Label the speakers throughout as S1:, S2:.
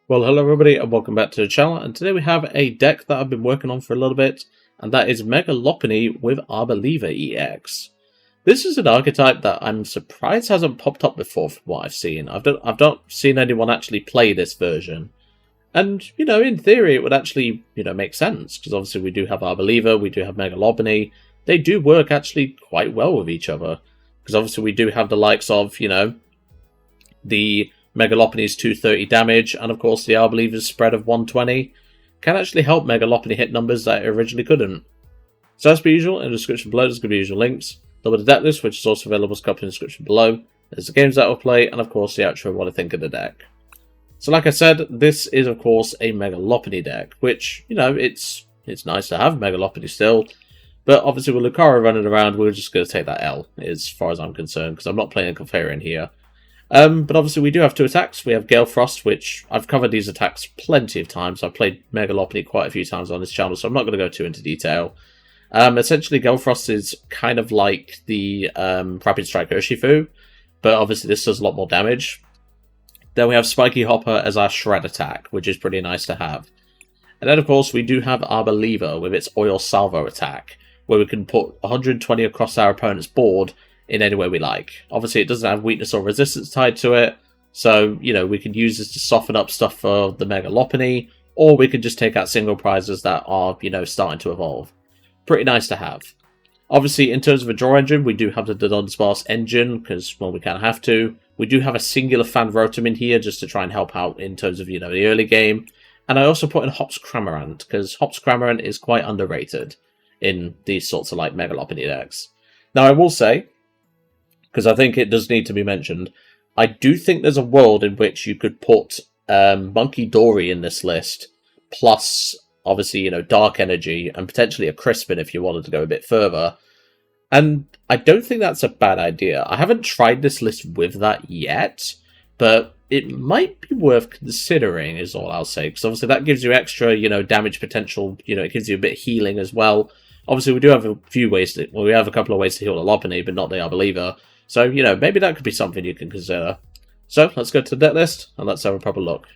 S1: Well, hello everybody and welcome back to the channel, and today we have a deck that I've been working on for a little bit, and that is Mega Lopunny with Arboliva EX. This is an archetype that I'm surprised hasn't popped up before from what I've seen. I've not seen anyone actually play this version. And, in theory it would actually, make sense, because obviously we do have Arboliva, we do have Mega Lopunny. They do work actually quite well with each other, because obviously we do have the likes of, the Mega Lopunny's 230 damage, and of course the Arboliva's spread of 120 can actually help Mega Lopunny hit numbers that it originally couldn't. So as per usual, in the description below there's going to be usual links. There'll be the deck list, which is also available as a copy in the description below. There's the games that I'll play, and of course the outro of what I think of the deck. So like I said, this is of course a Mega Lopunny deck, which, it's nice to have Mega Lopunny still. But obviously with Lucario running around, we're just going to take that L, as far as I'm concerned, because I'm not playing a Clefairy here. But obviously we do have two attacks. We have Gale Frost, which I've covered these attacks plenty of times. I've played Mega Lopunny quite a few times on this channel, so I'm not going to go too into detail. Essentially, Gale Frost is kind of like the Rapid Strike Urshifu, but obviously this does a lot more damage. Then we have Spiky Hopper as our Shred attack, which is pretty nice to have. And then, of course, we do have Arboliva with its Oil Salvo attack, where we can put 120 across our opponent's board in any way we like. Obviously, it doesn't have weakness or resistance tied to it, so, we can use this to soften up stuff for the Mega Lopunny, or we can just take out single prizes that are, starting to evolve. Pretty nice to have. Obviously, in terms of a draw engine, we do have the Dunsparce engine, because, well, we kind of have to. We do have a singular Fan Rotom in here, just to try and help out in terms of, the early game. And I also put in Hops Cramorant, because Hops Cramorant is quite underrated in these sorts of, Mega Lopunny decks. Now, I will say, because I think it does need to be mentioned, I do think there's a world in which you could put Monkey Dory in this list, plus, obviously, Dark Energy, and potentially a Crispin if you wanted to go a bit further. And I don't think that's a bad idea. I haven't tried this list with that yet, but it might be worth considering, is all I'll say, because obviously that gives you extra, damage potential, it gives you a bit of healing as well. Obviously, we do have a few ways to, well, we have a couple of ways to heal the Lopunny, but not the Arboliva. So, maybe that could be something you can consider. So, let's go to the deck list, and let's have a proper look.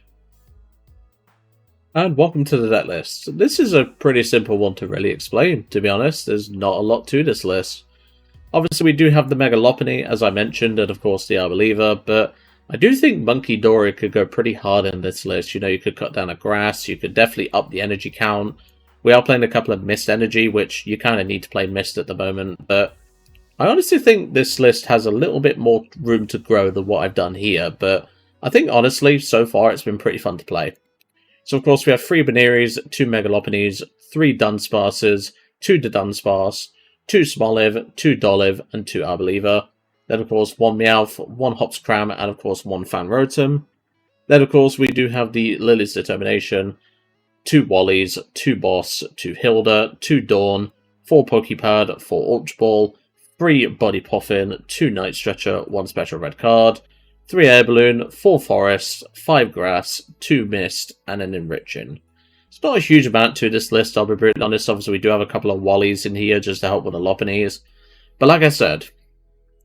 S1: And welcome to the deck list. This is a pretty simple one to really explain, to be honest. There's not a lot to this list. Obviously, we do have the Mega Lopunny, as I mentioned, and of course the Arboliva, but I do think Monkey Dory could go pretty hard in this list. You could cut down a Grass, you could definitely up the energy count. We are playing a couple of Mist Energy, which you kind of need to play Mist at the moment, but I honestly think this list has a little bit more room to grow than what I've done here, but I think honestly, so far it's been pretty fun to play. So of course we have 3 Bunearys, 2 Mega Lopunnys, 3 Dunsparces, 2 Dudunsparce, 2 Smoliv, 2 Dolliv, and 2 Arboliva. Then of course 1 Meowth, 1 Hops Cram, and of course 1 Fan Rotom. Then of course we do have the Lillie's Determination, 2 Wallies, 2 Boss, 2 Hilda, 2 Dawn, 4 Poké Pad, 4 Ultra Ball, 3 Buddy Poffin, 2 Night Stretcher, 1 Special Red Card, 3 Air Balloon, 4 Forest, 5 Grass, 2 Mist, and an Enriching. It's not a huge amount to this list, I'll be brutally honest. Obviously, we do have a couple of Wallies in here just to help with the Lopunnies. But like I said,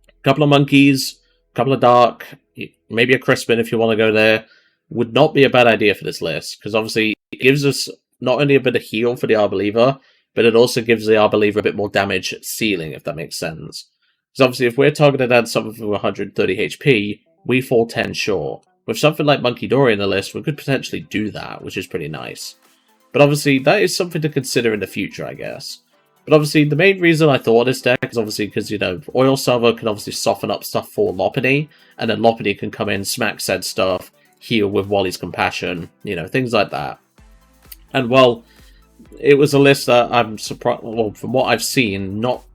S1: a couple of Monkeys, a couple of Dark, maybe a Crispin if you want to go there, would not be a bad idea for this list. Because obviously, it gives us not only a bit of heal for the Arboliva, but it also gives the Arboliva a bit more damage ceiling, if that makes sense. Because obviously, if we're targeted at something for 130 HP, we fall 10 short. With something like Monkey Dory in the list, we could potentially do that, which is pretty nice. But obviously, that is something to consider in the future, I guess. But obviously, the main reason I thought of this deck is obviously because, Oil Salvo can obviously soften up stuff for Lopunny, and then Lopunny can come in, smack said stuff, heal with Wally's Compassion, things like that. And, well, it was a list that I'm surprised, well, from what I've seen, not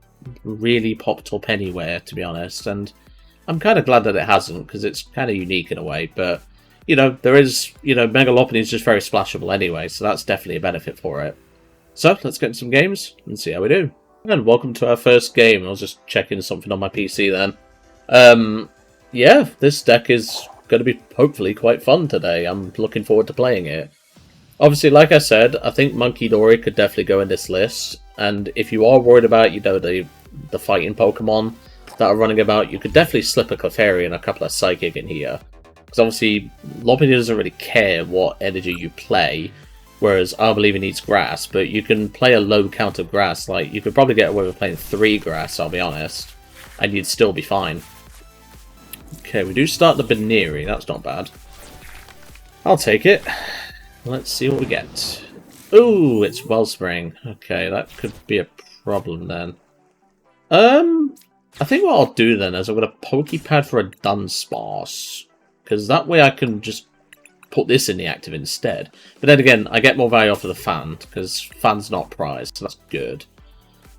S1: really popped up anywhere, to be honest. And I'm kind of glad that it hasn't, because it's kind of unique in a way. But, there is, Mega Lopunny is just very splashable anyway, so that's definitely a benefit for it. So, let's get into some games and see how we do. And welcome to our first game. I was just checking something on my PC then. Yeah, this deck is going to be hopefully quite fun today. I'm looking forward to playing it. Obviously, like I said, I think Monkey Dory could definitely go in this list. And if you are worried about, the fighting Pokemon that are running about, you could definitely slip a Clefairy and a couple of Psychic in here. Because obviously, Lopunny doesn't really care what energy you play, whereas Arboliva needs grass, but you can play a low count of grass. Like, you could probably get away with playing 3 grass, I'll be honest, and you'd still be fine. Okay, we do start the Buneary, that's not bad. I'll take it. Let's see what we get. Ooh, it's Wellspring. Okay, that could be a problem then. I think what I'll do then is I'm going to Poké Pad for a Dunsparce, because that way I can just put this in the active instead. But then again, I get more value off of the Fan, because Fan's not prized, so that's good.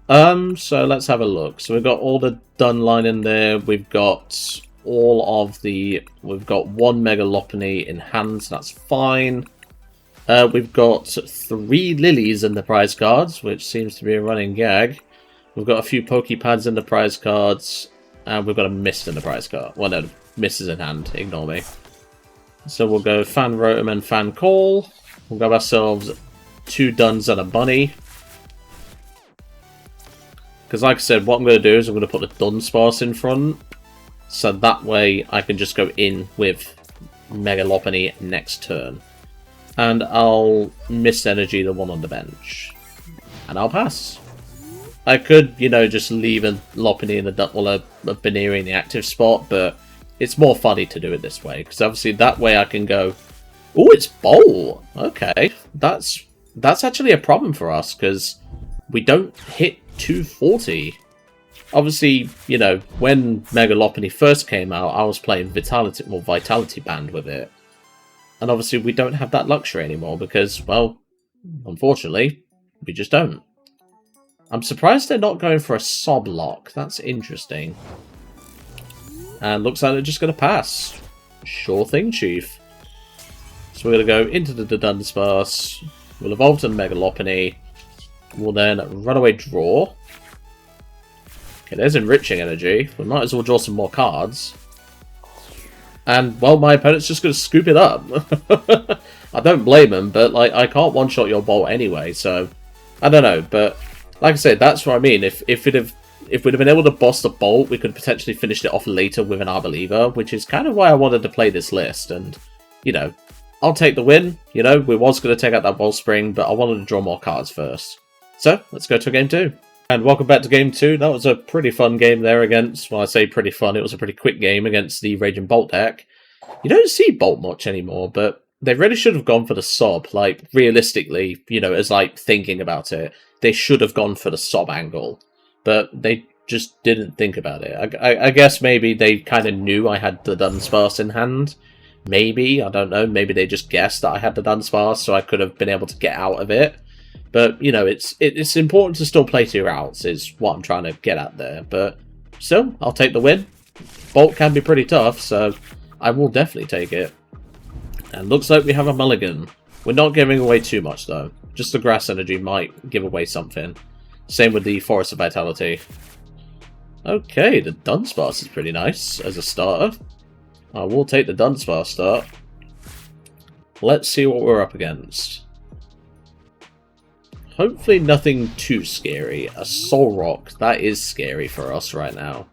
S1: So let's have a look. So we've got all the Dun line in there. We've got all of the... We've got 1 Mega Lopunny in hand, so that's fine. We've got 3 Lillies in the prize cards, which seems to be a running gag. We've got a few Poké Pads in the prize cards, and we've got a Mist in the prize card. Well, no, Mist is in hand, ignore me. So we'll go Fan Rotom and Fan Call. We'll grab ourselves 2 Duns and a Bunny. Because like I said, what I'm going to do is I'm going to put the Dunsparce in front. So that way I can just go in with Mega Lopunny next turn. And I'll Mist Energy the one on the bench. And I'll pass. I could, you know, just leave a Lopunny in the... Well, a Buneary in the active spot, but it's more funny to do it this way. Because obviously that way I can go... Oh, it's Bolt! Okay. That's actually a problem for us, because we don't hit 240. Obviously, you know, when Mega Lopunny first came out, I was playing Vitality Band with it. And obviously we don't have that luxury anymore because, well, unfortunately, we just don't. I'm surprised they're not going for a Sob Lock. That's interesting. And looks like they're just going to pass. Sure thing, Chief. So we're going to go into the Dunsparce. We'll evolve to the Mega Lopunny. We'll then run away draw. Okay, there's Enriching Energy. We might as well draw some more cards. And, well, my opponent's just going to scoop it up. I don't blame him, but, like, I can't one-shot your Bolt anyway, so... I don't know, but, like I said, that's what I mean. If we'd have been able to boss the Bolt, we could potentially finish it off later with an Arboliva, which is kind of why I wanted to play this list, and, you know, I'll take the win. You know, we was going to take out that Wellspring, but I wanted to draw more cards first. So, let's go to game 2. And welcome back to game 2. That was a pretty fun game there against, well, I say pretty fun, it was a pretty quick game against the Raging Bolt deck. You don't see Bolt much anymore, but they really should have gone for the Sob. Like, realistically, you know, as like thinking about it, they should have gone for the Sob angle. But they just didn't think about it. I guess maybe they kind of knew I had the Dunsparce in hand. Maybe, I don't know, maybe they just guessed that I had the Dunsparce, so I could have been able to get out of it. But, you know, it's important to still play to your outs, is what I'm trying to get at there. But still, I'll take the win. Bolt can be pretty tough, so I will definitely take it. And looks like we have a mulligan. We're not giving away too much, though. Just the Grass Energy might give away something. Same with the Forest of Vitality. Okay, the Dunsparce is pretty nice as a starter. I will take the Dunsparce start. Let's see what we're up against. Hopefully nothing too scary. A Soul Rock, that is scary for us right now.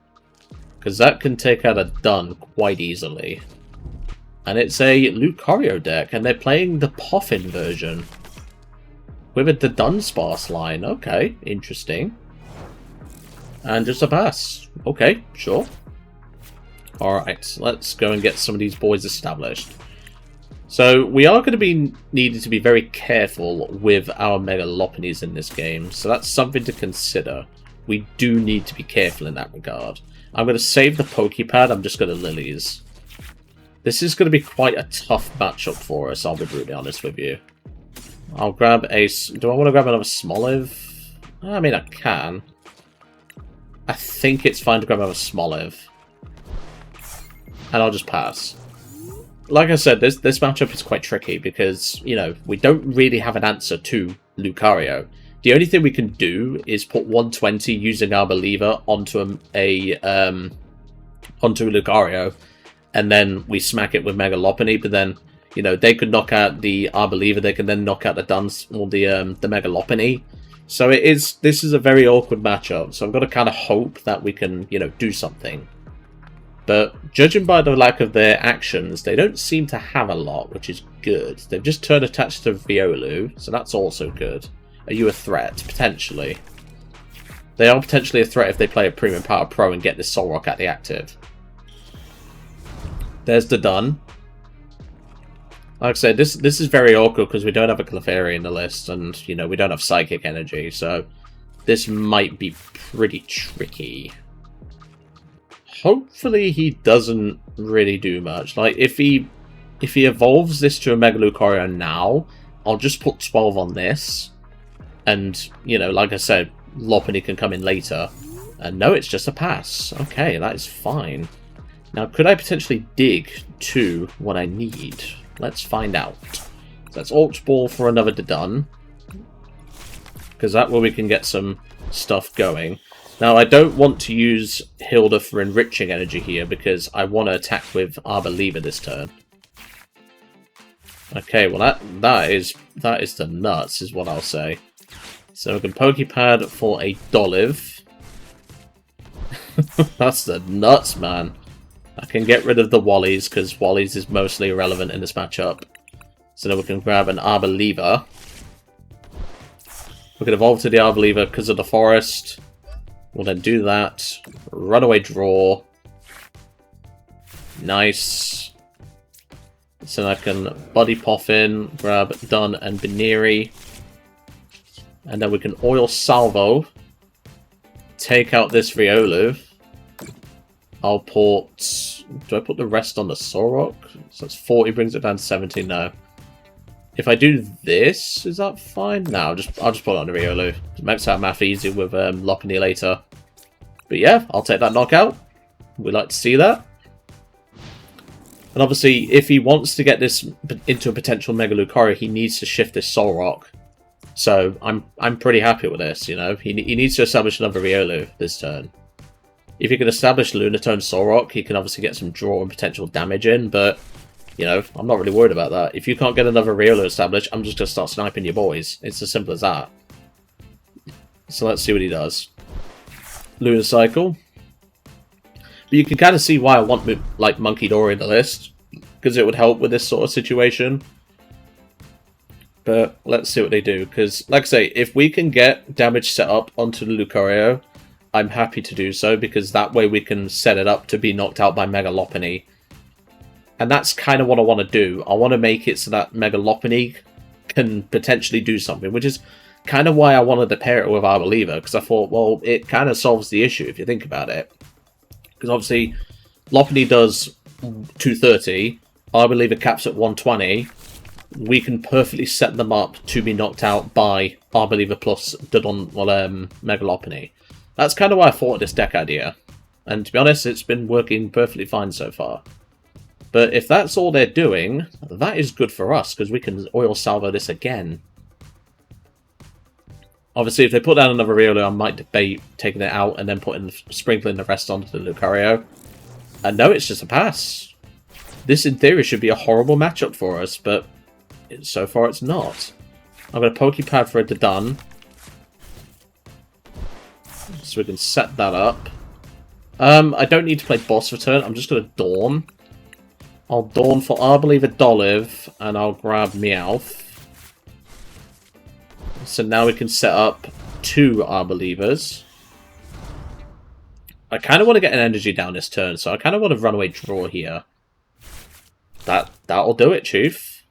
S1: Because that can take out a Dun quite easily. And it's a Lucario deck, and they're playing the Poffin version. With the Dunsparce line. Okay, interesting. And just a pass. Okay, sure. Alright, let's go and get some of these boys established. So, we are going to be needing to be very careful with our Mega Lopunnies in this game, so that's something to consider. We do need to be careful in that regard. I'm going to save the Poké Pad, I'm just going to Lillies. This is going to be quite a tough matchup for us, I'll be brutally honest with you. I'll grab a... Do I want to grab another Smoliv? I mean, I can. I think it's fine to grab another Smoliv. And I'll just pass. Like I said, this matchup is quite tricky because, you know, we don't really have an answer to Lucario. The only thing we can do is put 120 using Arboliva onto onto Lucario, and then we smack it with Mega Lopunny, but then, you know, they could knock out the Arboliva, they can then knock out the Duns or the Mega Lopunny. So this is a very awkward matchup, so I've got to kind of hope that we can, you know, do something. But judging by the lack of their actions, they don't seem to have a lot, which is good. They've just turned attached to Riolu, so that's also good. Are you a threat? Potentially. They are potentially a threat if they play a Premium Power Pro and get this Solrock at the active. There's the Dun. Like I said, this is very awkward because we don't have a Clefairy in the list, and, you know, we don't have Psychic Energy, so this might be pretty tricky. Hopefully he doesn't really do much. Like, if he evolves this to a Mega Lucario now, I'll just put 12 on this, and, you know, like I said, Lopunny can come in later. And no, it's just a pass. Okay, that is fine. Now, could I potentially dig to what I need? Let's find out. So let's Ultra Ball for another Dun, because that way we can get some stuff going. Now, I don't want to use Hilda for enriching energy here, because I want to attack with Arboliva this turn. Okay, well that is the nuts, is what I'll say. So we can Poké Pad for a Dolliv. That's the nuts, man. I can get rid of the Wallies, because Wallies is mostly irrelevant in this matchup. So then we can grab an Arboliva. We can evolve to the Arboliva because of the Forest. We'll then do that. Runaway Draw. Nice. So I can Buddy Poffin, grab Dun and Buneary. And then we can Oil Salvo. Take out this Riolu. I'll put... Do I put the rest on the Solrock? So that's 40, brings it down to 70 now. If I do this, is that fine? No, I'll just put it on the Riolu. Makes our math easy with Lopunny later. But yeah, I'll take that knockout. We like to see that. And obviously, if he wants to get this into a potential Mega Lucario, he needs to shift this Solrock. So I'm pretty happy with this, you know. He needs to establish another Riolu this turn. If he can establish Lunatone Solrock, he can obviously get some draw and potential damage in, but, you know, I'm not really worried about that. If you can't get another Riolu established, I'm just going to start sniping your boys. It's as simple as that. So let's see what he does. Lunacycle. But you can kind of see why I want, like, Monkey Dory in the list, because it would help with this sort of situation. But let's see what they do, because, like I say, if we can get damage set up onto the Lucario, I'm happy to do so, because that way we can set it up to be knocked out by Mega Lopunny. And that's kind of what I want to do. I want to make it so that Mega Lopunny can potentially do something, which is kind of why I wanted to pair it with Arboliva, because I thought, well, it kind of solves the issue if you think about it. Because obviously, Lopunny does 230, Arboliva caps at 120. We can perfectly set them up to be knocked out by Arboliva plus Mega Lopunny. That's kind of why I thought of this deck idea. And to be honest, it's been working perfectly fine so far. But if that's all they're doing, that is good for us, because we can Oil Salvo this again. Obviously, if they put down another Riolu, I might debate taking it out and then sprinkling the rest onto the Lucario. And no, it's just a pass. This, in theory, should be a horrible matchup for us, but so far it's not. I'm going to Poké Pad for a Dun. So we can set that up. I don't need to play Boss Return. I'm just going to Dawn. I'll Dawn for Arboliva Dolliv, and I'll grab Meowth. So now we can set up 2 Arbolivas. I kind of want to get an energy down this turn, so I kind of want to Runaway Draw here. That'll do it, Chief.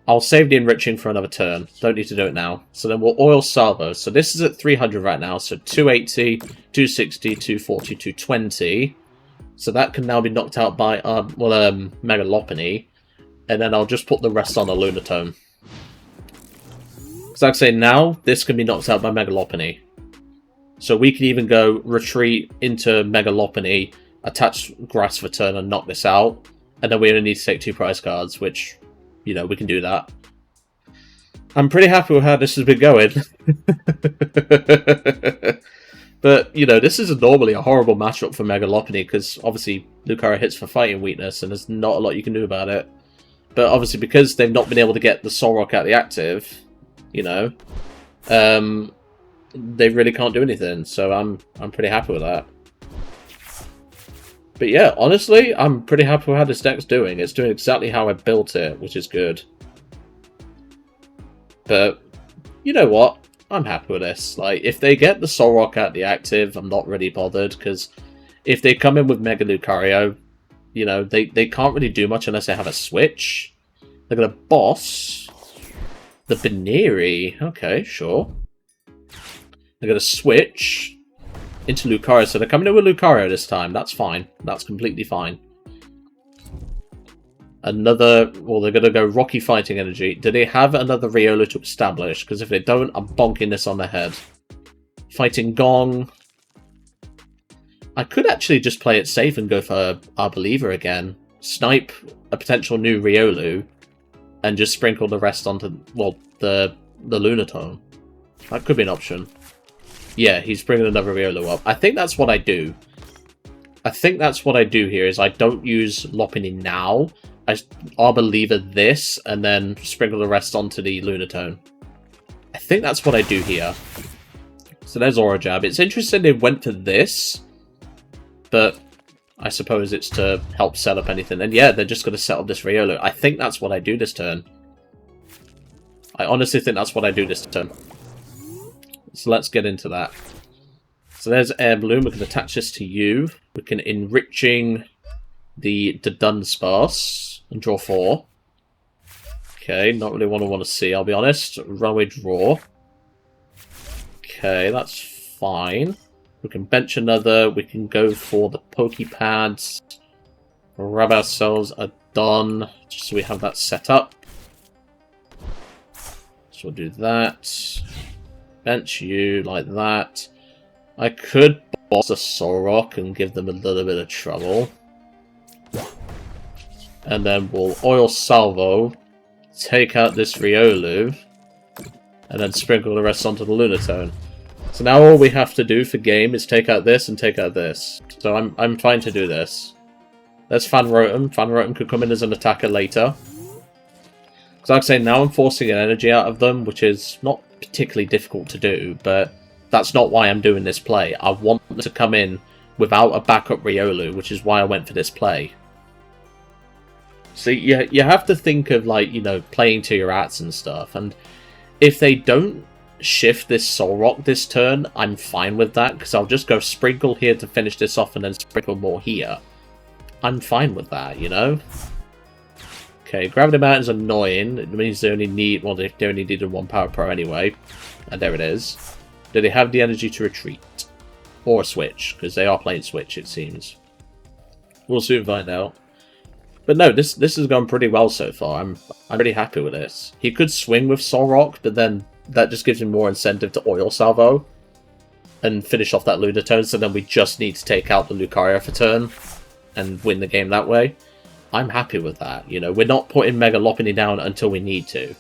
S1: I'll save the enriching for another turn. Don't need to do it now. So then we'll Oil Salvo. So this is at 300 right now. So 280, 260, 240, 220. So that can now be knocked out by Mega Lopunny. And then I'll just put the rest on a Lunatone. Because like I say, now this can be knocked out by Mega Lopunny. So we can even go retreat into Mega Lopunny, attach Grass Return and knock this out. And then we only need to take 2 prize cards, which, you know, we can do that. I'm pretty happy with how this has been going. But, you know, this is normally a horrible matchup for Mega Lopunny, because obviously Lucario hits for fighting weakness, and there's not a lot you can do about it. But obviously, because they've not been able to get the Solrock out the active, you know, they really can't do anything. So I'm pretty happy with that. But yeah, honestly, I'm pretty happy with how this deck's doing. It's doing exactly how I built it, which is good. But, you know what? I'm happy with this. Like, if they get the Solrock out the active, I'm not really bothered, because if they come in with Mega Lucario, you know, they can't really do much unless they have a switch. They're going to boss the Buneary. Okay, sure. They're going to switch into Lucario. So they're coming in with Lucario this time. That's fine. That's completely fine. Another... Well, they're going to go Rocky Fighting Energy. Do they have another Riolu to establish? Because if they don't, I'm bonking this on the head. Fighting Gong. I could actually just play it safe and go for Arboliva again. Snipe a potential new Riolu. And just sprinkle the rest onto, well, the Lunatone. That could be an option. Yeah, he's bringing another Riolu up. I think that's what I do. I think that's what I do here, is I don't use Lopunny now. I Arboliva this, and then sprinkle the rest onto the Lunatone. I think that's what I do here. So there's Aura Jab. It's interesting they went for this, but I suppose it's to help set up anything. And yeah, they're just going to set up this Riolu. I think that's what I do this turn. I honestly think that's what I do this turn. So let's get into that. So there's Air Balloon. We can attach this to you. We can Enriching the Dunsparce and draw 4. Okay, not really what I want to see, I'll be honest. Runaway Draw. Okay, that's fine. We can bench another. We can go for the Poké Pads. Grab ourselves a Dawn, just so we have that set up. So we'll do that. Bench you like that. I could boss a Solrock and give them a little bit of trouble. And then we'll Oil Salvo, take out this Riolu, and then sprinkle the rest onto the Lunatone. So now all we have to do for game is take out this and take out this. So I'm fine to do this. There's Fan Rotom. Fan Rotom could come in as an attacker later. Because like I say, now I'm forcing an energy out of them, which is not particularly difficult to do, but that's not why I'm doing this play. I want them to come in without a backup Riolu, which is why I went for this play. See, you have to think of, like, you know, playing to your ats and stuff, and if they don't shift this Solrock this turn, I'm fine with that, because I'll just go Sprinkle here to finish this off and then Sprinkle more here. I'm fine with that, you know? Okay, Gravity Mountain's annoying. It means they only need, well, they only needed 1 Power Pro anyway. And there it is. Do they have the energy to retreat? Or switch, because they are playing switch, it seems. We'll soon find out. But no, this has gone pretty well so far. I'm pretty happy with this. He could swing with Solrock, but then that just gives him more incentive to Oil Salvo and finish off that Lunatone, so then we just need to take out the Lucario for turn and win the game that way. I'm happy with that, you know. We're not putting Mega Lopunny down until we need to.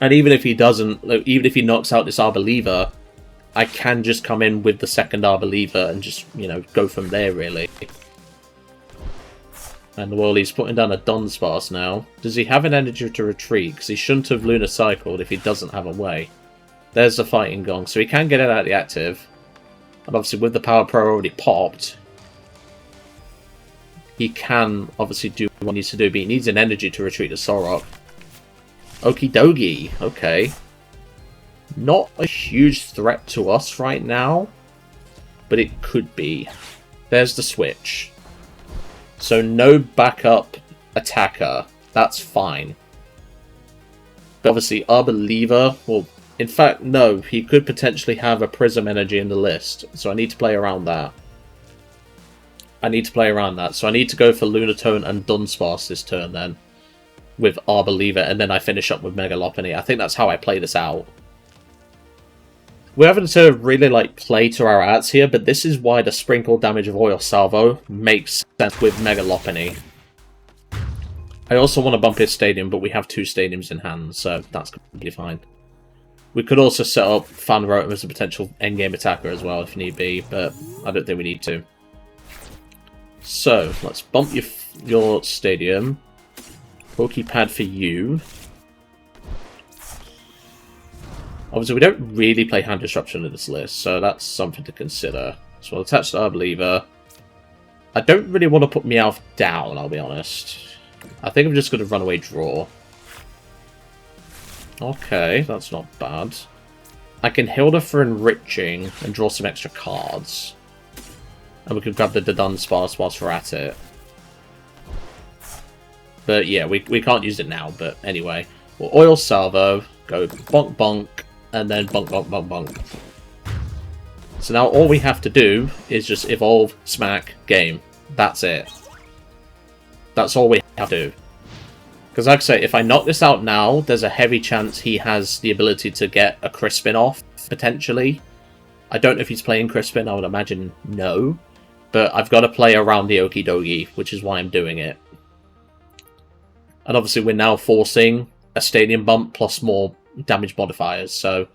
S1: And even if he doesn't, even if he knocks out this Arboliva, I can just come in with the second Arboliva and just, you know, go from there, really. And Wally's putting down a Dunsparce now. Does he have an energy to retreat? Because he shouldn't have Lunar Cycled if he doesn't have a way. There's the Fighting Gong, so he can get it out of the active. And obviously with the Power Pro already popped, he can obviously do what he needs to do, but he needs an energy to retreat the Solrock. Okie dokie, okay. Not a huge threat to us right now, but it could be. There's the switch. So no backup attacker, that's fine. But obviously Arboliva, well, in fact, no, he could potentially have a Prism Energy in the list, so I need to play around that. So I need to go for Lunatone and Dunsparce this turn then, with Arboliva, and then I finish up with Mega Lopunny. I think that's how I play this out. We're having to really, like, play to our ats here, but this is why the sprinkle damage of Oil Salvo makes sense with Mega Lopunny. I also want to bump his stadium, but we have 2 stadiums in hand, so that's completely fine. We could also set up Fan Rotom as a potential endgame attacker as well, if need be, but I don't think we need to. So, let's bump your stadium. Poké Pad for you. Obviously, we don't really play Hand Disruption in this list, so that's something to consider. So we'll attach the Arboliva. I don't really want to put Meowth down, I'll be honest. I think I'm just going to run away draw. Okay, that's not bad. I can Hilda for enriching and draw some extra cards. And we can grab the Dunsparce whilst we're at it. But yeah, we can't use it now, but anyway. We'll Oil Salvo, go bonk bonk, and then bonk bonk bonk bonk. So now all we have to do is just evolve, smack, game. That's it. That's all we have to do. Because like I say, if I knock this out now, there's a heavy chance he has the ability to get a Crispin off, potentially. I don't know if he's playing Crispin, I would imagine no. But I've got to play around the Okie Dokie, which is why I'm doing it. And obviously we're now forcing a Stadium Bump plus more damage modifiers, so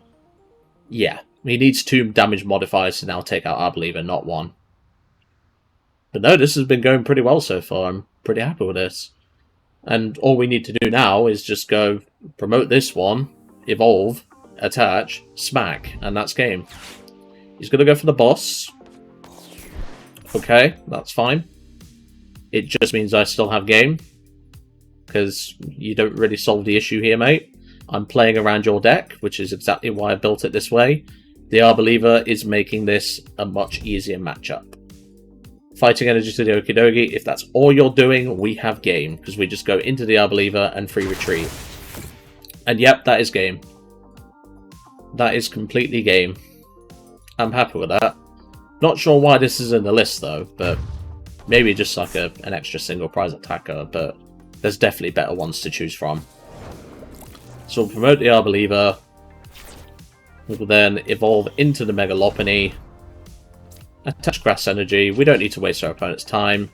S1: yeah. He needs 2 damage modifiers to now take out Arboliva, not 1. But no, this has been going pretty well so far. I'm pretty happy with this. And all we need to do now is just go promote this one, evolve, attach, smack, and that's game. He's going to go for the boss. Okay, that's fine. It just means I still have game. Because you don't really solve the issue here, mate. I'm playing around your deck, which is exactly why I built it this way. The Arboliva is making this a much easier matchup. Fighting energy to the Okie Dokie, if that's all you're doing, we have game. Because we just go into the Arboliva and free retreat. And yep, that is game. That is completely game. I'm happy with that. Not sure why this is in the list though, but maybe just like an extra single prize attacker, but there's definitely better ones to choose from. So we'll promote the Arboliva. We'll then evolve into the Mega Lopunny. Attach Grass Energy. We don't need to waste our opponent's time.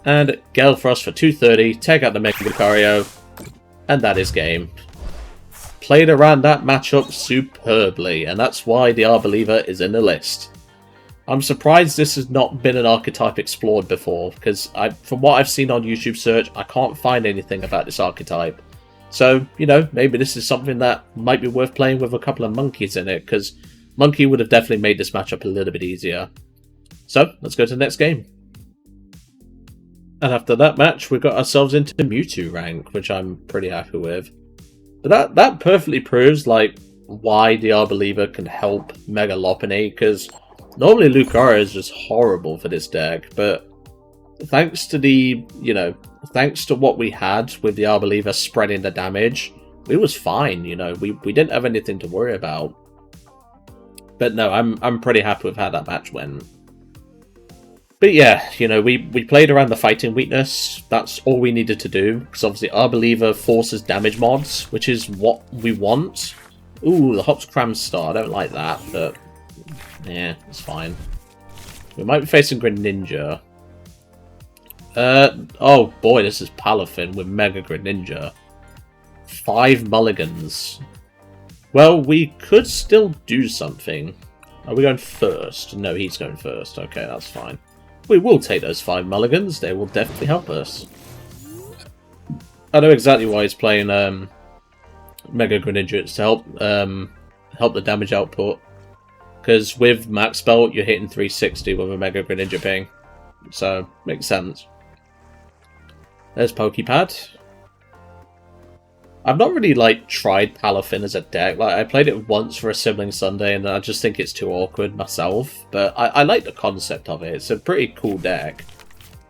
S1: And Gale Frost for 230. Take out the Mega Lucario. And that is game. Played around that matchup superbly. And that's why the Arboliva is in the list. I'm surprised this has not been an archetype explored before. Because from what I've seen on YouTube search, I can't find anything about this archetype. So, you know, maybe this is something that might be worth playing with a couple of monkeys in it, because Monkey would have definitely made this matchup a little bit easier. So, let's go to the next game. And after that match, we got ourselves into Mewtwo rank, which I'm pretty happy with. But that perfectly proves, like, why the Arboliva can help Mega Lopunny, because normally Lucario is just horrible for this deck, but thanks to the, you know, thanks to what we had with the Arboliva spreading the damage, it was fine, you know, we didn't have anything to worry about. But no, I'm pretty happy with how that match went. But yeah, you know, we played around the fighting weakness. That's all we needed to do, because obviously Arboliva forces damage mods, which is what we want. Ooh, the Hops Cram Star, I don't like that, but yeah, it's fine. We might be facing Greninja. Oh boy, this is Palafin with Mega Greninja. 5 mulligans. Well, we could still do something. Are we going first? No, he's going first. Okay, that's fine. We will take those 5 mulligans. They will definitely help us. I know exactly why he's playing Mega Greninja. It's to help the damage output. Because with Max Belt, you're hitting 360 with a Mega Greninja ping. So, makes sense. There's Poké Pad. I've not really, like, tried Palafin as a deck. Like, I played it once for a Sibling Sunday, and I just think it's too awkward myself. But I like the concept of it. It's a pretty cool deck.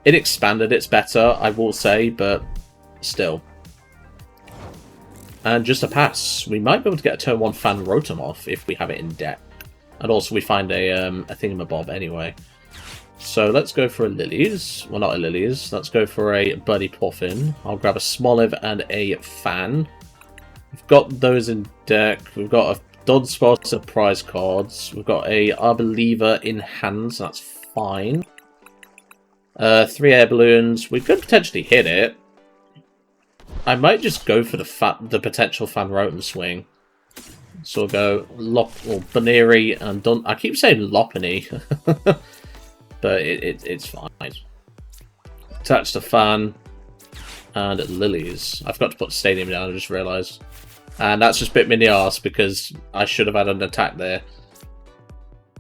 S1: It expanded, it's better, I will say, but still. And just a pass. We might be able to get a turn 1 Fan Rotom off if we have it in deck. And also we find a thingamabob anyway. So let's go for a Lillies. Well, not a Lillies. Let's go for a Buddy Poffin. I'll grab a Smoliv and a Fan. We've got those in deck. We've got a Dunsparce surprise cards. We've got a Arboliva in hand, so that's fine. 3 Air Balloons. We could potentially hit it. I might just go for the potential Fan Rotom swing. So we'll go Buneary and I keep saying Lopunny. But it's fine. Attach the Fan and Lillies. I forgot to put the Stadium down, I just realised. And that's just bit me in the arse because I should have had an attack there.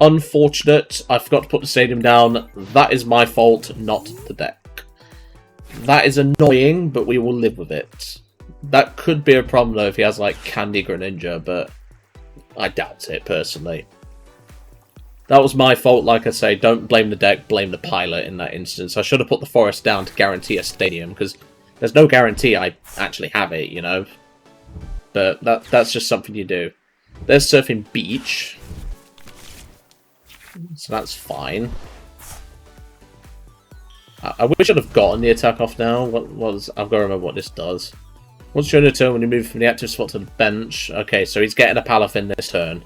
S1: Unfortunate. I forgot to put the stadium down. That is my fault, not the deck. That is annoying, but we will live with it. That could be a problem, though, if he has, like, Candy Greninja, but I doubt it, personally. That was my fault, like I say. Don't blame the deck, blame the pilot in that instance. I should have put the forest down to guarantee a stadium, because there's no guarantee I actually have it, you know? But that's just something you do. There's Surfing Beach. So that's fine. I wish I'd have gotten the attack off now. I've got to remember what this does. Once during a turn, when you move from the active spot to the bench. Okay, so he's getting a Palafin this turn.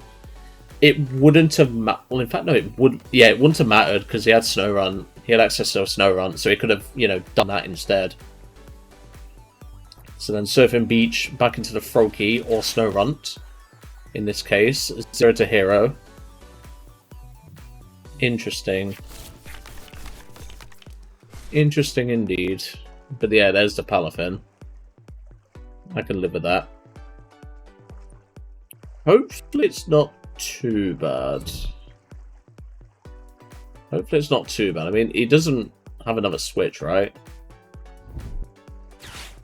S1: It wouldn't have well, in fact, no, it would. Yeah, it wouldn't have mattered because he had Snorunt. He had access to a Snorunt, so he could have, you know, done that instead. So then Surfing Beach back into the Froakie or Snorunt. In this case, 0 to hero. Interesting. Interesting indeed. But yeah, there's the Palafin. I can live with that. Hopefully it's not too bad. Hopefully it's not too bad. I mean, he doesn't have another switch, right?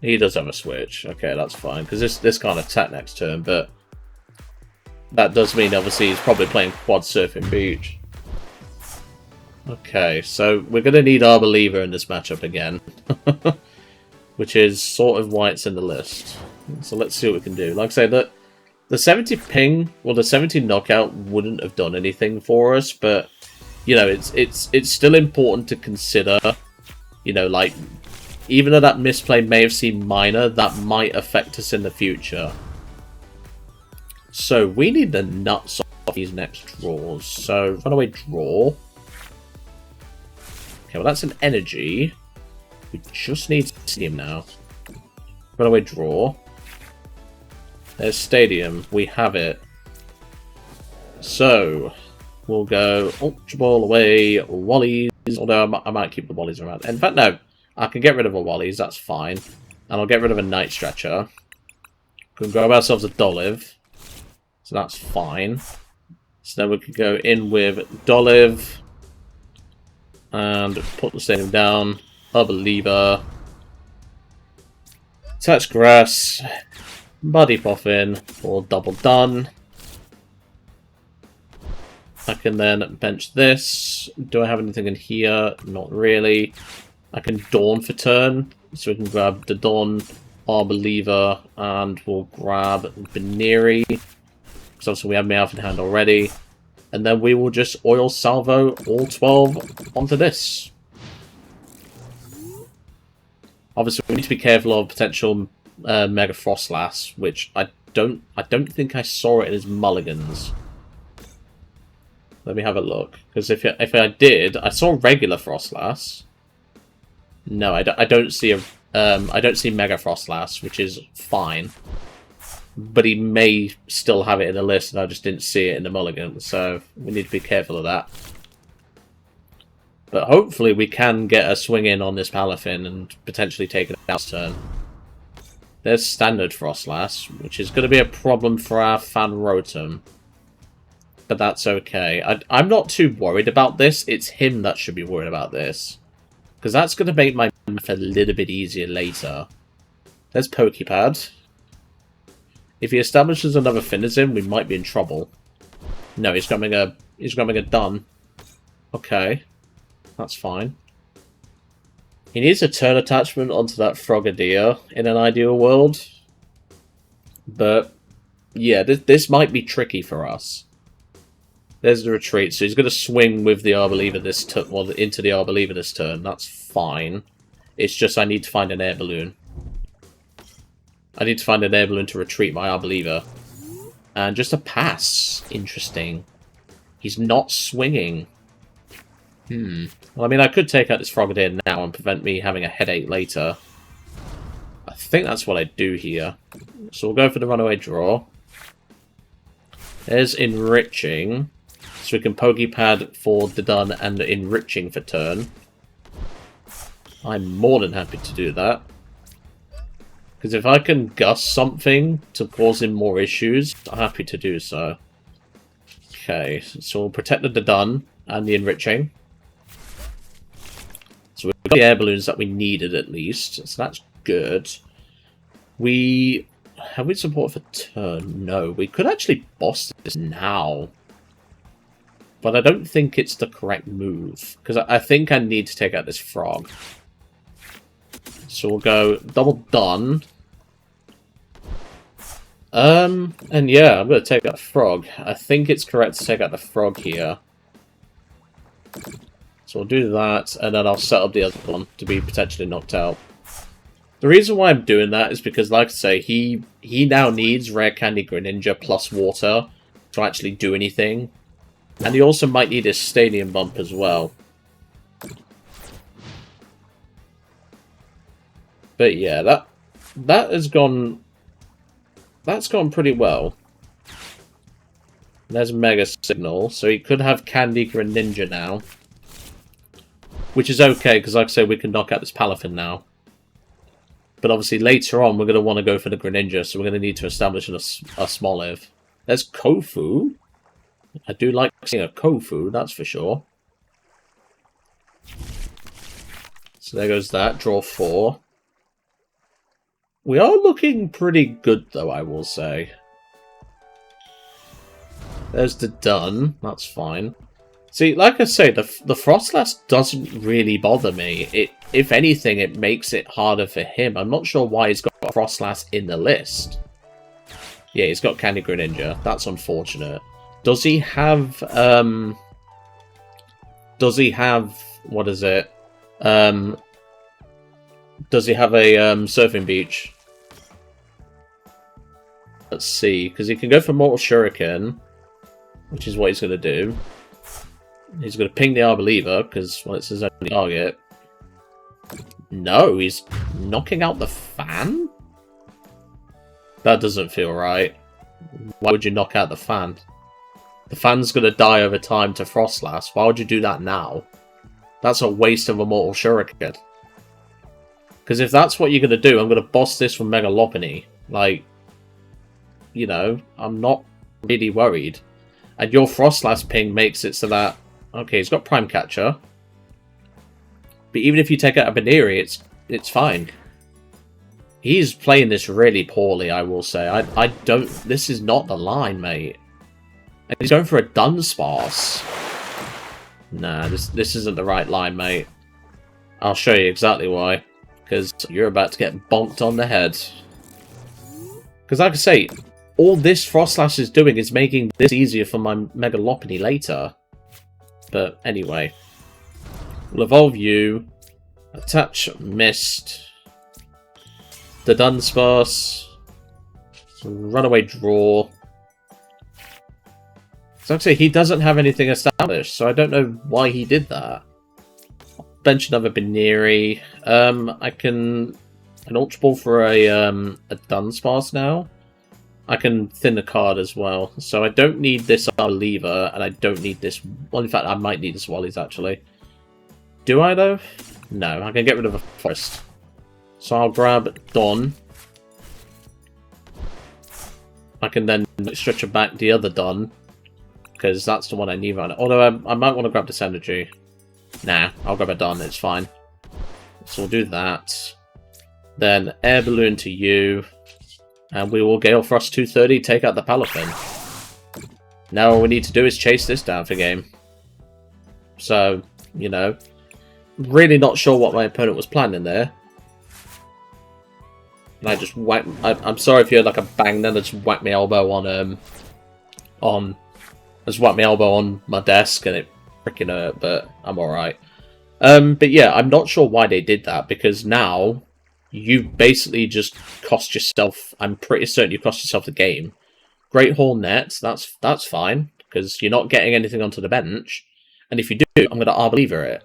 S1: He does have a switch. Okay, that's fine. Because this can't attack next turn, but that does mean, obviously, he's probably playing Quad Surfing Beach. Okay, so we're going to need Arboliva in this matchup again. Which is sort of why it's in the list. So let's see what we can do. Like I say, the 70 ping, well, the 70 knockout wouldn't have done anything for us, but, you know, it's still important to consider, you know, like, even though that misplay may have seemed minor, that might affect us in the future. So we need the nuts off these next draws. So, runaway draw. Okay, well, that's an energy. We just need Stadium now. Runaway draw. There's Stadium. We have it. So, we'll go Ultra Ball away, Wallies. Although I might keep the Wallies around. In fact, no. I can get rid of a Wallies, that's fine. And I'll get rid of a Night Stretcher. We can grab ourselves a Dolliv. So that's fine. So then we can go in with Dolliv. And put the stadium down. Arboliva. Touch Grass. Buddy Poffin for double done. I can then bench this. Do I have anything in here? Not really. I can Dawn for turn. So we can grab the Dawn, Arboliva, and we'll grab Buneary. Because obviously we have Meowth in hand already. And then we will just oil salvo all 12 onto this. Obviously, we need to be careful of potential Mega Frostlass, which I don't think I saw it in his mulligans. Let me have a look, because if I did, I saw regular Frostlass. No, I don't see I don't see Mega Frostlass, which is fine. But he may still have it in the list, and I just didn't see it in the mulligan, so we need to be careful of that. But hopefully we can get a swing in on this Palafin and potentially take it out turn. There's standard Frostlass, which is going to be a problem for our Fan Rotom. But that's okay. I'm not too worried about this. It's him that should be worried about this. Because that's going to make my math a little bit easier later. There's Poké Pad. If he establishes another Finizen, we might be in trouble. No, he's grabbing a Dun. Okay. That's fine. He needs a turn attachment onto that Frogadier in an ideal world. But, yeah, this might be tricky for us. There's the retreat, so he's going to swing with the Arboliva this turn, well, into the Arboliva this turn. That's fine. It's just I need to find an Air Balloon. I need to find an Air Balloon to retreat my Arboliva. And just a pass. Interesting. He's not swinging. Well, I mean, I could take out this Frogadier now and prevent me having a headache later. I think that's what I do here. So we'll go for the runaway draw. There's Enriching. So we can Poké Pad for the Dun and Enriching for turn. I'm more than happy to do that. Because if I can gust something to cause him more issues, I'm happy to do so. Okay, so we'll protect the Dun and the enriching. So we've got the air balloons that we needed at least, so that's good. Have we support for turn? No, we could actually boss this now. But I don't think it's the correct move, because I think I need to take out this frog. So we'll go double Dun. And yeah, I'm going to take out the frog. I think it's correct to take out the frog here. So we'll do that, and then I'll set up the other one to be potentially knocked out. The reason why I'm doing that is because, like I say, he now needs Rare Candy Greninja plus Water to actually do anything. And he also might need his Stadium Bump as well. But yeah, that has gone... That's gone pretty well. There's Mega Signal, so he could have Candy Greninja now. Which is okay, because like I say, we can knock out this Palafin now. But obviously later on, we're going to want to go for the Greninja, so we're going to need to establish a Smoliv. There's Kofu. I do like seeing a Kofu, that's for sure. So there goes that. Draw 4. We are looking pretty good, though, I will say. There's the Dun. That's fine. See, like I say, the Frostlass doesn't really bother me. If anything, it makes it harder for him. I'm not sure why he's got Frostlass in the list. Yeah, he's got Candy Greninja. That's unfortunate. Does he have, what is it? Does he have a, Surfing Beach? Let's see, because he can go for Mortal Shuriken, which is what he's going to do. He's going to ping the Arboliva, because, well, it's his only target. No, he's knocking out the Fan? That doesn't feel right. Why would you knock out the Fan? The Fan's going to die over time to Frostlass. Why would you do that now? That's a waste of a Mortal Shuriken. Because if that's what you're going to do, I'm going to boss this from Mega Lopunny. Like, you know, I'm not really worried. And your Frostlass ping makes it so that... Okay, he's got Prime Catcher. But even if you take out a Buneary, it's fine. He's playing this really poorly, I will say. I don't... This is not the line, mate. And he's going for a Dunsparce. Nah, this isn't the right line, mate. I'll show you exactly why. Because you're about to get bonked on the head. Because like I say, all this Frostlass is doing is making this easier for my Mega Lopunny later. But anyway. We'll evolve you. Attach Mist. The Dunsparce. Runaway Draw. So like I say, he doesn't have anything established, so I don't know why he did that. Bench another Buneary. I can Ultra Ball for a Dunsparce now. I can thin the card as well. So I don't need this Arboliva, and I don't need this... Well, in fact, I might need this Wally's, actually. Do I, though? No, I can get rid of a Forest. So I'll grab Dawn. I can then stretch back the other Dawn, because that's the one I need right now. Although I might want to grab this Energy. Nah, I'll grab a Dawn, it's fine. So we'll do that. Then Air Balloon to you. And we will Gale Frost 230, take out the Palafin. Now all we need to do is chase this down for game. So, you know, really not sure what my opponent was planning there. And I just whacked... I'm sorry if you heard like a bang then, I just whacked my elbow on... I just whacked my elbow on my desk and it freaking hurt, but I'm alright. But yeah, I'm not sure why they did that, because now you basically just cost yourself... I'm pretty certain you cost yourself the game. Great Hall Net, that's fine, because you're not getting anything onto the bench. And if you do, I'm going to Arboliva it.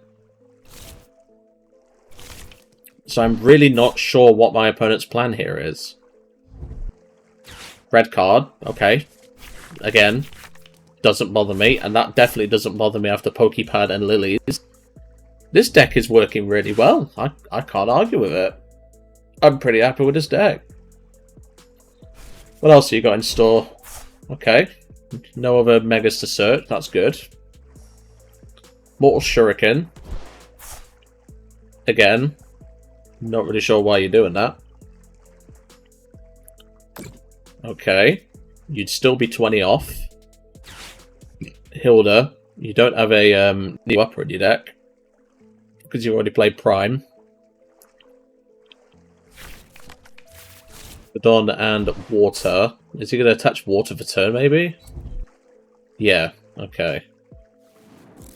S1: So I'm really not sure what my opponent's plan here is. Red card, okay. Again, doesn't bother me, and that definitely doesn't bother me after Poké Pad and Lillies. This deck is working really well. I can't argue with it. I'm pretty happy with this deck. What else have you got in store? Okay. No other Megas to search, that's good. Mortal Shuriken. Again, not really sure why you're doing that. Okay, you'd still be 20 off. Hilda, you don't have a new upper in your deck because you already played Prime. Dawn and Water. Is he going to attach Water for turn, maybe? Yeah, okay.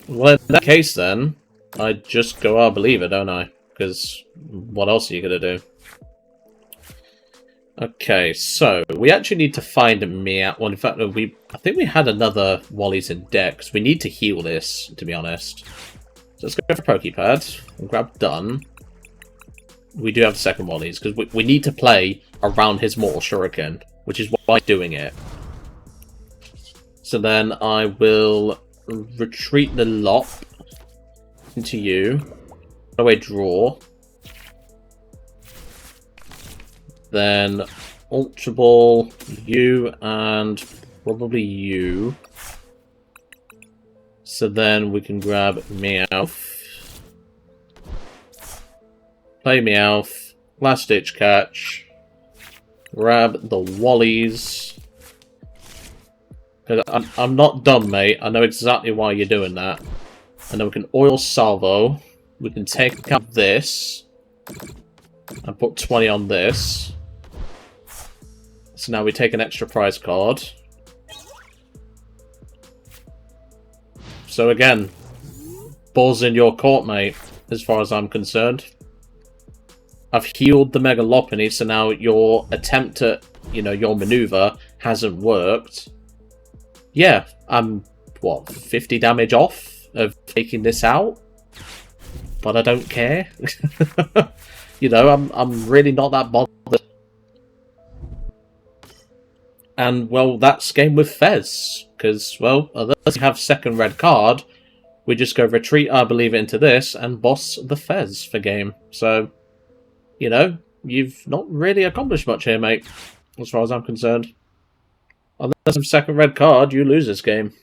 S1: Well, in that case, then, I just go Arboliva, don't I? Because what else are you going to do? Okay, so we actually need to find a Meowth. Well, in fact, I think we had another Wally's in deck, because we need to heal this, to be honest. So let's go for Poké Pad and grab Dun. We do have the second Wally's, because we need to play around his Mortal Shuriken, which is why I'm doing it. So then I will retreat the Lop into you. Away draw. Then Ultra Ball, you, and probably you. So then we can grab Meowth. Play Meowth. Last ditch catch. Grab the Wallies. I'm not dumb, mate. I know exactly why you're doing that. And then we can Oil Salvo. We can take out this. And put 20 on this. So now we take an extra prize card. So again, ball's in your court, mate, as far as I'm concerned. I've healed the Mega Lopunny, so now your attempt at, your maneuver hasn't worked. Yeah, I'm, what, 50 damage off of taking this out? But I don't care. I'm really not that bothered. And, well, that's game with Fez. Because, well, unless you have second red card, we just go retreat Arboliva into this and boss the Fez for game. So, you've not really accomplished much here, mate, as far as I'm concerned. Unless you have second red card, you lose this game.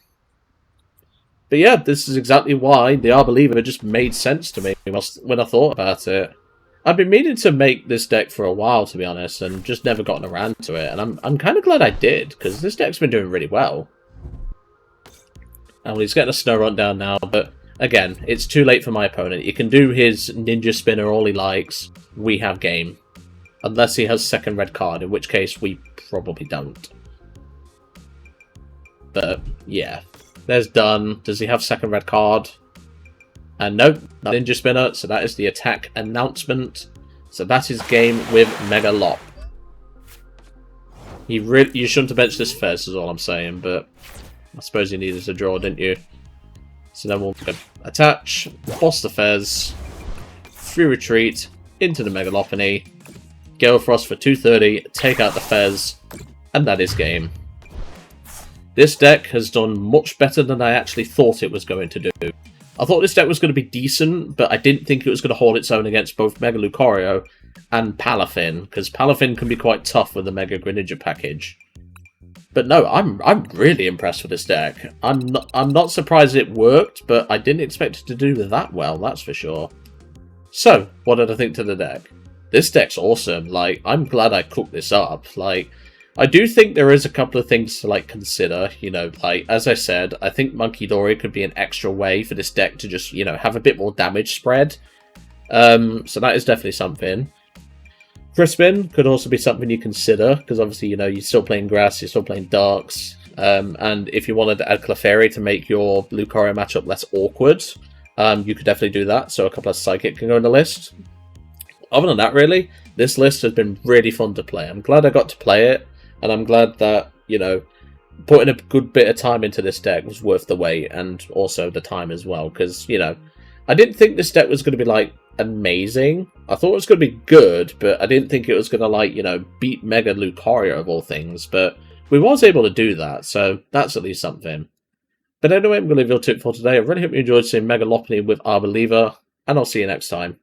S1: But yeah, this is exactly why the Arboliva just made sense to me when I thought about it. I've been meaning to make this deck for a while, to be honest, and just never gotten around to it. And I'm kind of glad I did, because this deck's been doing really well. And he's getting a Snorunt down now, but again, it's too late for my opponent. He can do his Ninja Spinner all he likes. We have game. Unless he has second red card, in which case we probably don't. But, yeah. There's Dun. Does he have second red card? And nope, not Ninja Spinner, so that is the attack announcement. So that is game with Mega Lop. You shouldn't have benched this Fez, is all I'm saying, but I suppose you needed to draw, didn't you? So then we'll go attach, boss the Fez, free retreat, into the Mega Lopunny, Gale Frost for 230, take out the Fez, and that is game. This deck has done much better than I actually thought it was going to do. I thought this deck was going to be decent, but I didn't think it was going to hold its own against both Mega Lucario and Palafin, because Palafin can be quite tough with the Mega Greninja package. But no, I'm really impressed with this deck. I'm not surprised it worked, but I didn't expect it to do that well, that's for sure. So, what did I think to the deck? This deck's awesome. I'm glad I cooked this up. I do think there is a couple of things to consider, as I said, I think Monkey Dory could be an extra way for this deck to just, have a bit more damage spread. So that is definitely something. Crispin could also be something you consider, because obviously, you're still playing Grass, you're still playing Darks, and if you wanted to add Clefairy to make your Lucario matchup less awkward, you could definitely do that, so a couple of Psychic can go in the list. Other than that, really, this list has been really fun to play. I'm glad I got to play it. And I'm glad that, putting a good bit of time into this deck was worth the wait, and also the time as well, because, I didn't think this deck was going to be, amazing. I thought it was going to be good, but I didn't think it was going to, beat Mega Lucario of all things, but we was able to do that, so that's at leave something. But anyway, I'm going to leave your tip for today. I really hope you enjoyed seeing Mega Lopunny with Arboliva, and I'll see you next time.